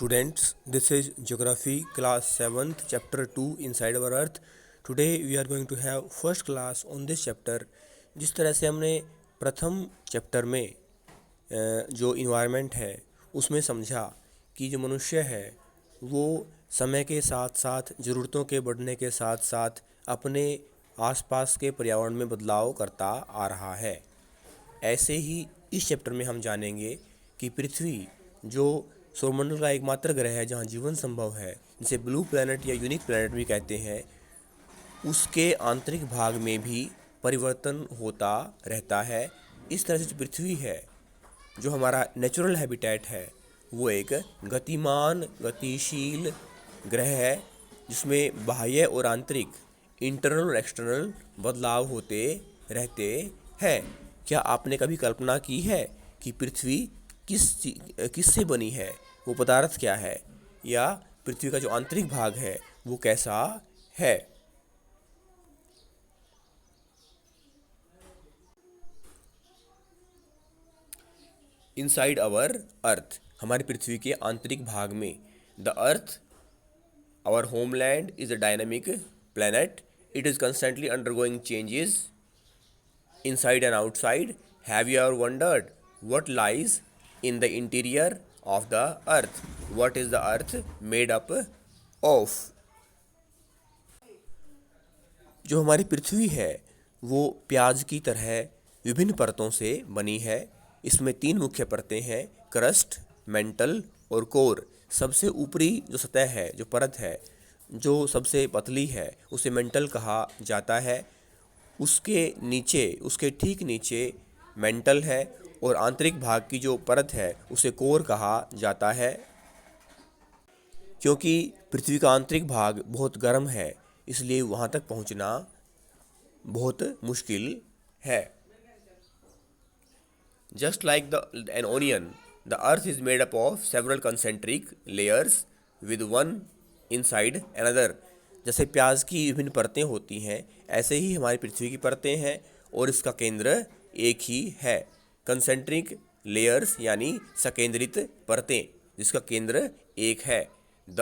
Students, this is Geography class 7th chapter 2 inside our earth. Today we are going to have first class on this chapter. जिस तरह से हमने प्रथम chapter में जो environment है उसमें समझा कि जो मनुष्य है वो समय के साथ साथ ज़रूरतों के बढ़ने के साथ साथ अपने आसपास के पर्यावरण में बदलाव करता आ रहा है। ऐसे ही इस चैप्टर में हम जानेंगे कि पृथ्वी जो सौरमंडल का एकमात्र ग्रह है जहाँ जीवन संभव है, जिसे ब्लू प्लैनेट या यूनिक प्लैनेट भी कहते हैं, उसके आंतरिक भाग में भी परिवर्तन होता रहता है। इस तरह से जो पृथ्वी है, जो हमारा नेचुरल हैबिटेट है, वो एक गतिमान गतिशील ग्रह है जिसमें बाह्य और आंतरिक इंटरनल और एक्सटर्नल बदलाव होते रहते हैं। क्या आपने कभी कल्पना की है कि पृथ्वी किससे बनी है, वो पदार्थ क्या है, या पृथ्वी का जो आंतरिक भाग है वो कैसा है? इनसाइड आवर अर्थ, हमारी पृथ्वी के आंतरिक भाग में, the earth our homeland is a dynamic planet. It is constantly undergoing changes inside and outside. Have you ever wondered what lies in the interior of the earth? What is the earth made up of? जो हमारी पृथ्वी है वो प्याज की तरह विभिन्न परतों से बनी है। इसमें 3 मुख्य परतें हैं, क्रस्ट, मेंटल और कोर। सबसे ऊपरी जो सतह है, जो परत है, जो सबसे पतली है, उसे मेंटल कहा जाता है। उसके नीचे, उसके ठीक नीचे मेंटल है, और आंतरिक भाग की जो परत है उसे कोर कहा जाता है। क्योंकि पृथ्वी का आंतरिक भाग बहुत गर्म है, इसलिए वहाँ तक पहुँचना बहुत मुश्किल है। Just like an onion, the earth is made up of several concentric layers with one inside another. जैसे प्याज की विभिन्न परतें होती हैं, ऐसे ही हमारी पृथ्वी की परतें हैं और इसका केंद्र एक ही है। कंसेंट्रिक लेयर्स यानी सकेंद्रित परतें, जिसका केंद्र एक है। The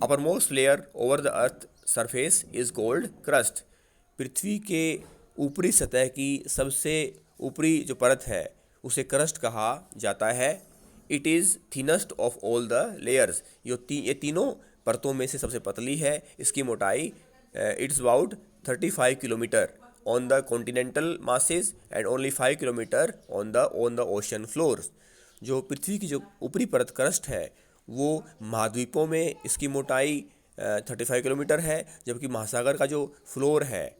uppermost layer over the earth surface is called crust. पृथ्वी के ऊपरी सतह की सबसे ऊपरी जो परत है उसे क्रस्ट कहा जाता है। It is thinnest of all the layers. ये तीनों परतों में से सबसे पतली है। इसकी मोटाई it's about 35 kilometre on the continental masses and only 5 kilometre on the ocean floors. जो पृथ्वी की जो ऊपरी परत क्रस्ट है वो महाद्वीपों में इसकी मोटाई 35 किलोमीटर है, जबकि महासागर का जो फ्लोर है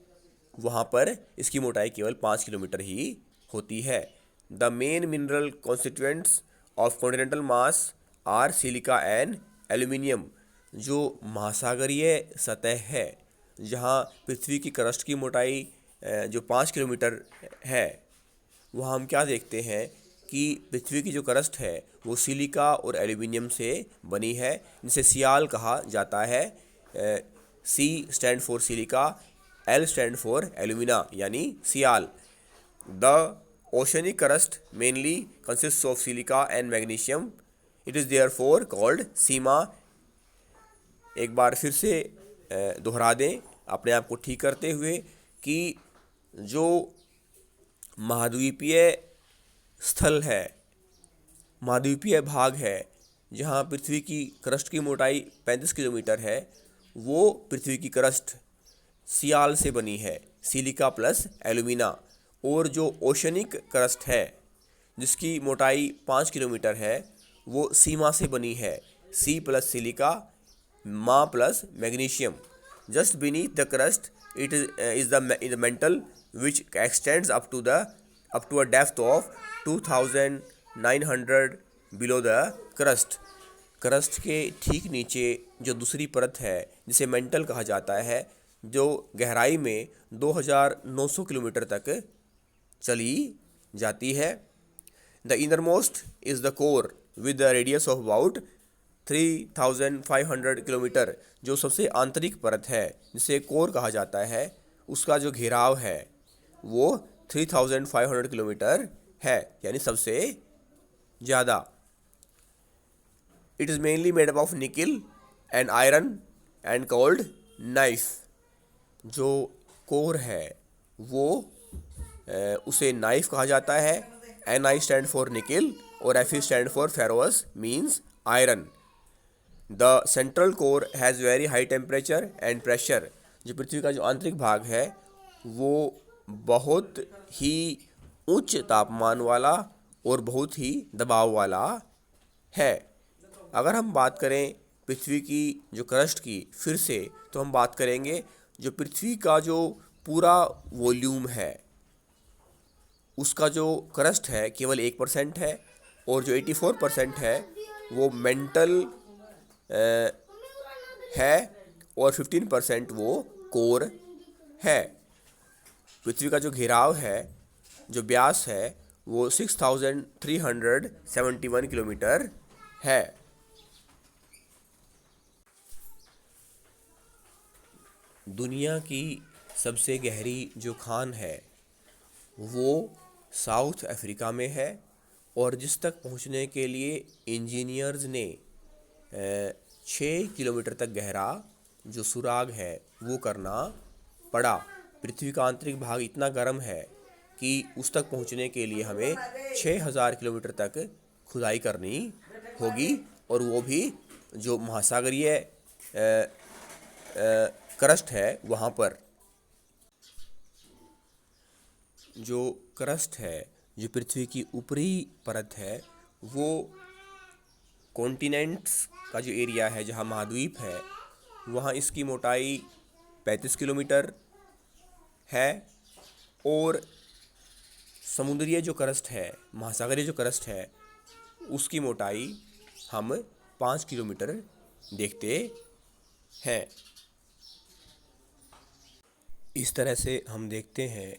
वहाँ पर इसकी मोटाई केवल 5 किलोमीटर ही होती है। The main mineral constituents of continental mass are silica and aluminium. जो महासागरीय सतह है, जहाँ पृथ्वी की क्रस्ट की मोटाई जो 5 किलोमीटर है, वहाँ हम क्या देखते हैं कि पृथ्वी की जो क्रस्ट है वो सिलिका और एल्यूमिनियम से बनी है, जिसे सियाल कहा जाता है। Si stands for silica, Al stands for alumina, यानी sial. The oceanic crust mainly consist of silica and magnesium. It is therefore called sima. एक बार फिर से दोहरा दें अपने आप को ठीक करते हुए कि जो महाद्वीपीय स्थल है, महाद्वीपीय भाग है, जहाँ पृथ्वी की क्रस्ट की मोटाई 35 किलोमीटर है, वो पृथ्वी की क्रस्ट सियाल से बनी है, सिलिका प्लस एल्यूमिना। और जो ओशनिक क्रस्ट है जिसकी मोटाई 5 किलोमीटर है, वो सीमा से बनी है, si plus silica, ma plus magnesium. Just beneath the crust it is the mantle which extends up to a depth of 2900 below the crust. Crust के ठीक नीचे जो दूसरी परत है जिसे मेंटल कहा जाता है, जो गहराई में 2900 किलोमीटर तक चली जाती है। The innermost is the core with the radius of about 3500 kilometre. जो सबसे आंतरिक परत है जिसे कोर कहा जाता है, उसका जो घेराव है वो 3500 किलोमीटर है, यानी सबसे ज़्यादा। It is mainly made up of nickel and iron and called nife. जो कोर है वो उसे नाइफ कहा जाता है। Ni स्टैंड फॉर निकिल और Fe stand for ferrous means iron. The central core has very high temperature and pressure. जो पृथ्वी का जो आंतरिक भाग है वो बहुत ही उच्च तापमान वाला और बहुत ही दबाव वाला है। अगर हम बात करें पृथ्वी की जो क्रस्ट की फिर से, तो हम बात करेंगे जो पृथ्वी का जो पूरा वॉल्यूम है उसका जो क्रस्ट है केवल 1% है, और जो 84% है वो मेंटल है, और 15% वो कोर है। पृथ्वी का जो घेराव है, जो व्यास है, वो 6371 किलोमीटर है। दुनिया की सबसे गहरी जो खान है वो साउथ अफ्रीका में है, और जिस तक पहुंचने के लिए इंजीनियर्स ने 6 किलोमीटर तक गहरा जो सुराग है वो करना पड़ा। पृथ्वी का आंतरिक भाग इतना गर्म है कि उस तक पहुंचने के लिए हमें 6000 किलोमीटर तक खुदाई करनी होगी, और वो भी जो महासागरीय क्रस्ट है वहाँ पर। जो क्रस्ट है, जो पृथ्वी की ऊपरी परत है, वो कॉन्टिनेंट्स का जो एरिया है जहाँ महाद्वीप है वहाँ इसकी मोटाई 35 किलोमीटर है, और समुद्रीय जो क्रस्ट है, महासागरीय जो क्रस्ट है, उसकी मोटाई हम 5 किलोमीटर देखते हैं। इस तरह से हम देखते हैं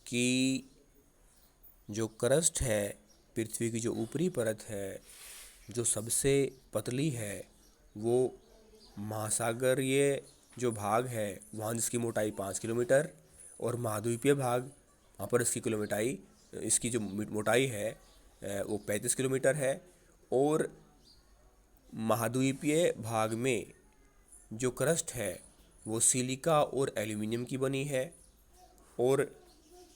कि जो क्रस्ट है, पृथ्वी की जो ऊपरी परत है, जो सबसे पतली है, वो महासागरीय जो भाग है वहाँ जिसकी मोटाई 5 किलोमीटर, और महाद्वीपीय भाग वहाँ पर इसकी जो मोटाई है वो 35 किलोमीटर है। और महाद्वीपीय भाग में जो क्रस्ट है वो सिलिका और एल्यूमिनियम की बनी है, और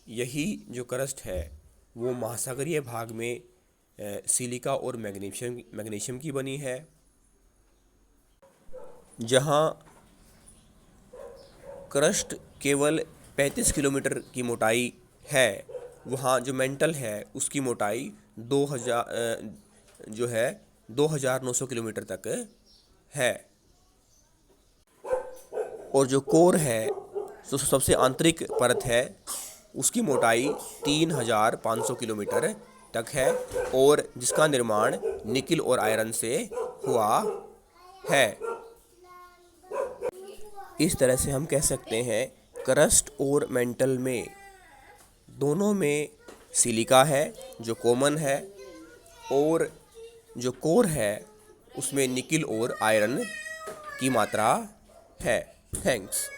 यही जो क्रस्ट है वो महासागरीय भाग में सिलिका और मैग्नीशियम की बनी है। जहाँ क्रस्ट केवल 35 किलोमीटर की मोटाई है, वहाँ जो मेंटल है उसकी मोटाई 2900 किलोमीटर तक है। और जो कोर है, जो सबसे आंतरिक परत है, उसकी मोटाई 3500 किलोमीटर तक है, और जिसका निर्माण निकिल और आयरन से हुआ है। इस तरह से हम कह सकते हैं क्रस्ट और मेंटल में दोनों में सिलिका है जो कॉमन है, और जो कोर है उसमें निकिल और आयरन की मात्रा है। थैंक्स।